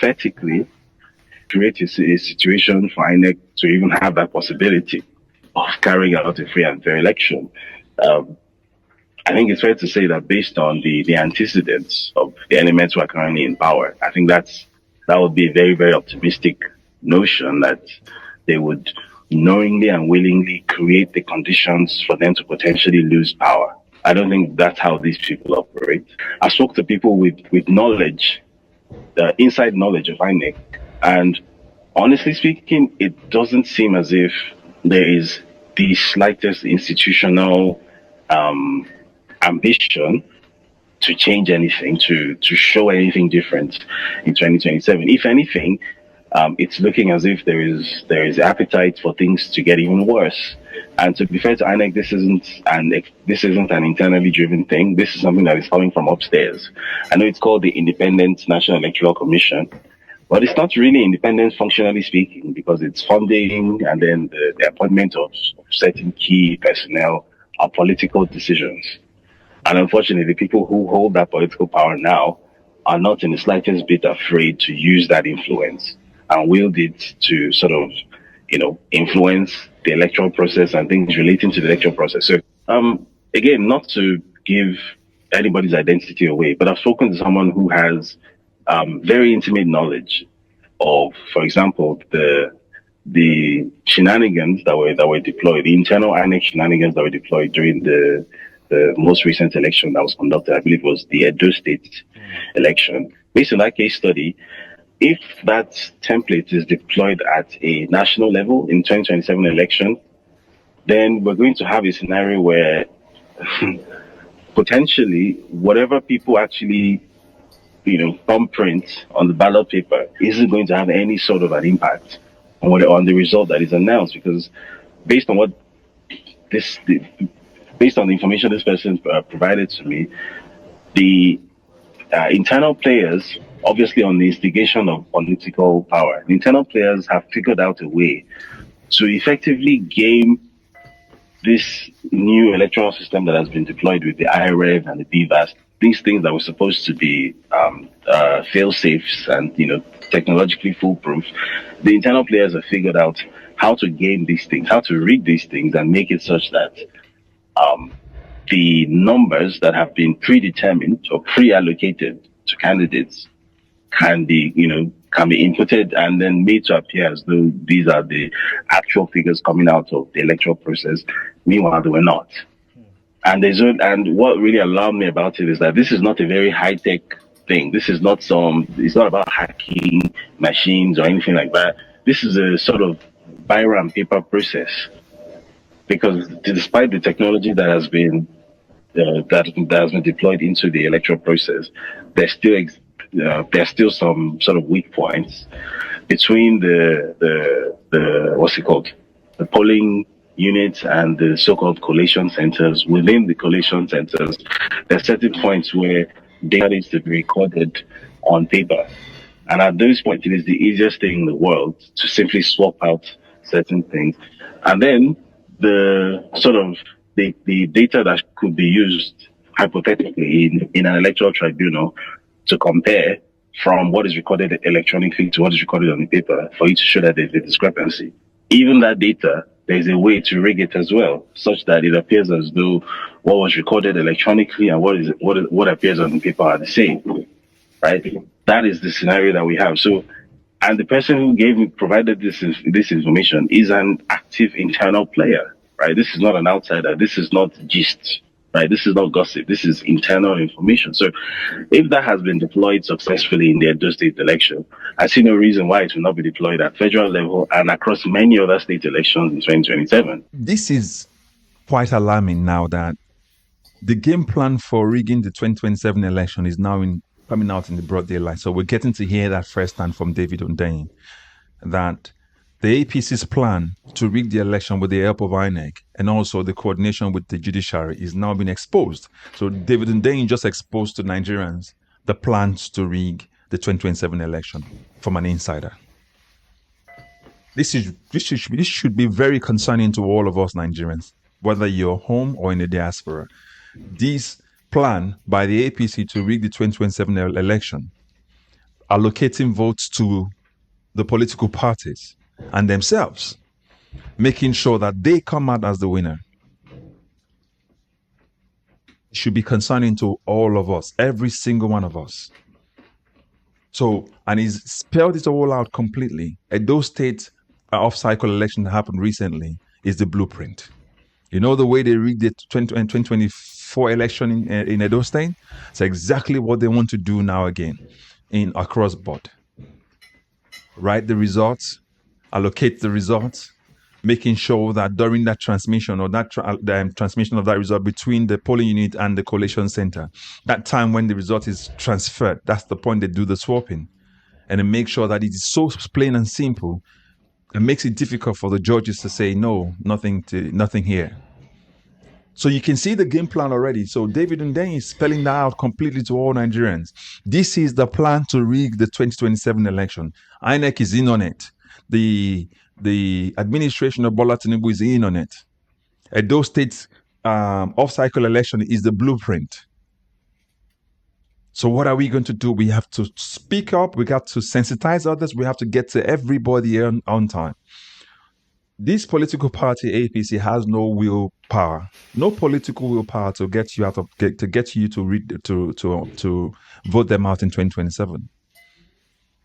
hypothetically create a situation for INEC to even have that possibility of carrying out a free and fair election. Um, I think it's fair to say that based on the antecedents of the elements who are currently in power, I think that would be a very, very optimistic notion that they would knowingly and willingly create the conditions for them to potentially lose power. I don't think that's how these people operate. I spoke to people with knowledge, inside knowledge of INEC, and honestly speaking, it doesn't seem as if there is the slightest institutional um, ambition to change anything, to show anything different in 2027. If anything, it's looking as if there is appetite for things to get even worse. And to be fair to INEC, this isn't an internally driven thing. This is something that is coming from upstairs. I know it's called the Independent National Electoral Commission, but it's not really independent functionally speaking, because it's funding and then the appointment of certain key personnel are political decisions. And unfortunately, the people who hold that political power now are not in the slightest bit afraid to use that influence and wield it to sort of, influence the electoral process and things relating to the electoral process. So, again, not to give anybody's identity away, but I've spoken to someone who has very intimate knowledge of, for example, the shenanigans that were deployed, the internal INEC shenanigans that were deployed during the most recent election that was conducted. I believe it was the Edo State election. Based on that case study, if that template is deployed at a national level in 2027 election, then we're going to have a scenario where potentially whatever people actually thumbprint on the ballot paper isn't going to have any sort of an impact on the result that is announced, because based on what based on the information this person provided to me, the internal players, obviously on the instigation of political power, the internal players have figured out a way to effectively game this new electoral system that has been deployed with the IREV and the BVAS. These things that were supposed to be fail safes and technologically foolproof, the internal players have figured out how to game these things, how to rig these things, and make it such that the numbers that have been predetermined or pre-allocated to candidates can be inputted and then made to appear as though these are the actual figures coming out of the electoral process. Meanwhile, they were not. And what really alarmed me about it is that this is not a very high-tech thing. This is not it's not about hacking machines or anything like that. This is a sort of biro and paper process, because despite the technology that has been deployed into the electoral process, there's still some sort of weak points between the what's it called, the polling units and the so-called collation centers. Within the collation centers, there are certain points where data needs to be recorded on paper, and at those points, it is the easiest thing in the world to simply swap out certain things, and then the sort of the data that could be used hypothetically in an electoral tribunal to compare from what is recorded electronically to what is recorded on the paper, for you to show that there's a discrepancy. Even that data, there's a way to rig it as well, such that it appears as though what was recorded electronically and what appears on the paper are the same, right? That is the scenario that we have. So, and the person who provided this information is an active internal player, right? This is not an outsider. This is not gist, right? This is not gossip. This is internal information. So if that has been deployed successfully in the Edo State election, I see no reason why it will not be deployed at federal level and across many other state elections in 2027. This is quite alarming now that the game plan for rigging the 2027 election is now coming out in the broad daylight. So we're getting to hear that firsthand from David Hundeyin, that the APC's plan to rig the election with the help of INEC and also the coordination with the judiciary is now being exposed. So David Hundeyin just exposed to Nigerians the plans to rig the 2027 election from an insider. This should be very concerning to all of us Nigerians, whether you're home or in the diaspora. This plan by the APC to rig the 2027 election allocating votes to the political parties and themselves, making sure that they come out as the winner. It should be concerning to all of us, every single one of us. So, and he's spelled it all out completely. Those state off-cycle election that happened recently is the blueprint. You know the way they rigged the 2024 election in Edo State? It's exactly what they want to do now again in across board. Write the results, allocate the results, making sure that during that transmission or that transmission of that result between the polling unit and the collation center, that time when the result is transferred, that's the point they do the swapping. And then make sure that it is so plain and simple. It makes it difficult for the judges to say no, nothing here. So you can see the game plan already. So David Hundeyin is spelling that out completely to all Nigerians. This is the plan to rig the 2027 election. INEC is in on it. The administration of Bola Tinubu is in on it. Edo State's off-cycle election is the blueprint. So what are we going to do? We have to speak up. We got to sensitize others. We have to get to everybody on time. This political party, APC, has no willpower, no political willpower to get you to vote them out in 2027.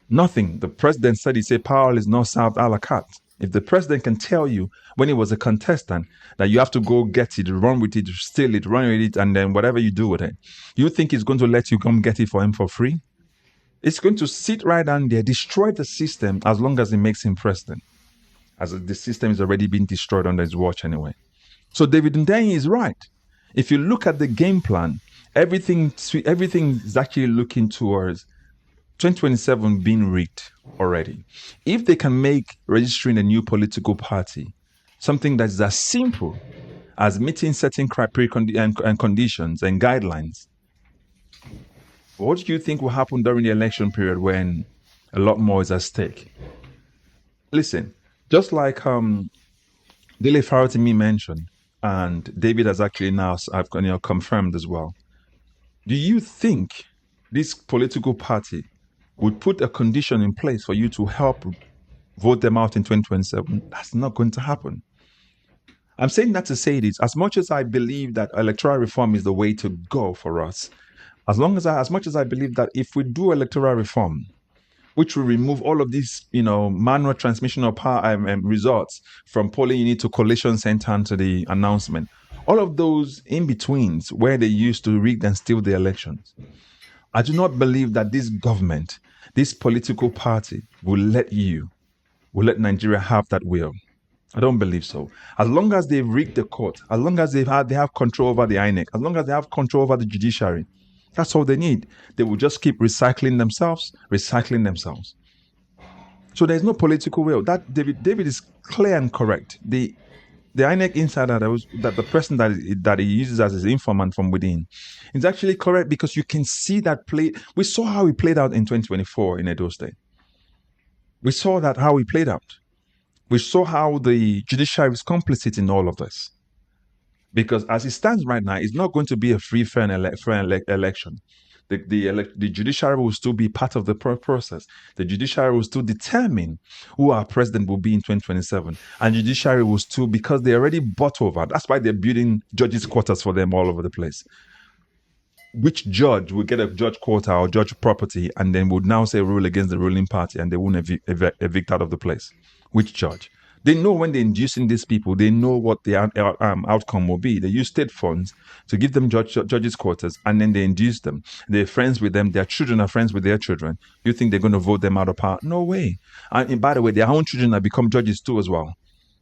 Nothing. The president said, he said power is not served a la carte. If the president can tell you when he was a contestant that you have to go get it, run with it, steal it, run with it, and then whatever you do with it, you think he's going to let you come get it for him for free? It's going to sit right down there, destroy the system as long as it makes him president. As the system is already being destroyed under his watch anyway. So David Hundeyin is right. If you look at the game plan, everything is actually looking towards 2027 being rigged already. If they can make registering a new political party something that is as simple as meeting certain criteria and conditions and guidelines, what do you think will happen during the election period when a lot more is at stake? Listen, just like Dele Faratimi mentioned, and David has actually now confirmed as well, do you think this political party would put a condition in place for you to help vote them out in 2027? That's not going to happen. I'm saying that to say this, as much as I believe that electoral reform is the way to go for us, as much as I believe that if we do electoral reform, which will remove all of these, manual transmission of power and results from polling unit to collation center and to the announcement, all of those in-betweens where they used to rig and steal the elections. I do not believe that this government, this political party will let Nigeria have that will. I don't believe so. As long as they've rigged the court, as long as they have control over the INEC, as long as they have control over the judiciary, that's all they need. They will just keep recycling themselves. So there's no political will. That David is clear and correct. The INEC insider that the person that he uses as his informant from within is actually correct, because you can see that play. We saw how it played out in 2024 in Edo State. We saw that how it played out. We saw how the judiciary is complicit in all of this. Because as it stands right now, it's not going to be a free, fair election. The judiciary will still be part of the process. The judiciary will still determine who our president will be in 2027. And judiciary will still, because they already bought over. That's why they're building judges' quarters for them all over the place. Which judge will get a judge quarter or judge property and then would now say rule against the ruling party and they won't evict out of the place? Which judge? They know when they're inducing these people, they know what the outcome will be. They use state funds to give them judges' quarters, and then they induce them. They're friends with them. Their children are friends with their children. You think they're going to vote them out of power? No way. And by the way, their own children have become judges too as well.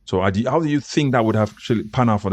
So how do you think that would have actually pan out for